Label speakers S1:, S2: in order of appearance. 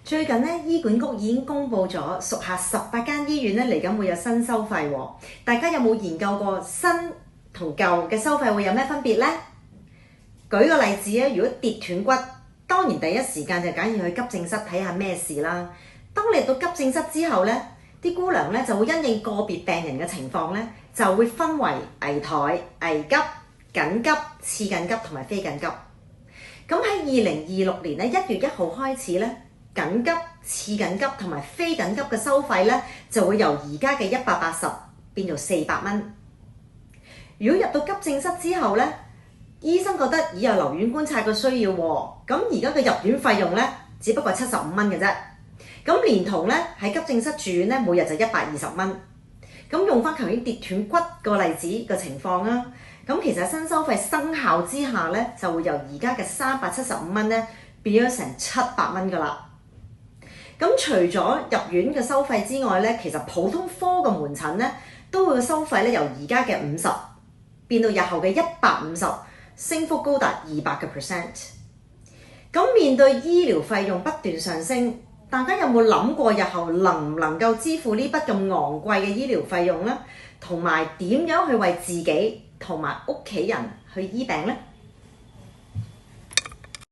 S1: 最近咧，醫管局已經公布咗屬下18間醫院咧嚟緊會有新收費喎。大家有冇研究過新同舊嘅收費會有咩分別呢？舉個例子咧，如果跌斷骨，當然第一時間就梗要去急症室睇下咩事啦。當你到急症室之後咧，啲姑娘咧就會因應個別病人嘅情況咧，就會分為危殆、危急、緊急、次緊急同埋非緊急。咁喺2026年咧1月1號開始咧，緊急、次緊急同埋非緊急嘅收費咧，就會由而家嘅180變做400蚊。如果入到急症室之後咧，醫生覺得已有留院觀察嘅需要喎，咁而家嘅入院費用咧，只不過75蚊嘅啫。咁連同咧喺急症室住院咧，每日就120蚊。咁用翻頭先跌斷骨個例子嘅情況啦，咁其實新收費生效之下咧，就會由而家嘅375蚊咧變咗成700蚊噶啦。咁除咗入院嘅收費之外咧，其實普通科嘅門診咧都會收費咧由而家嘅50變到日後嘅150，升幅高達200%。咁面對醫療費用不斷上升，大家有冇諗過日後能唔能夠支付呢筆咁昂貴嘅醫療費用呢？同埋點樣去為自己同埋屋企人去醫病呢？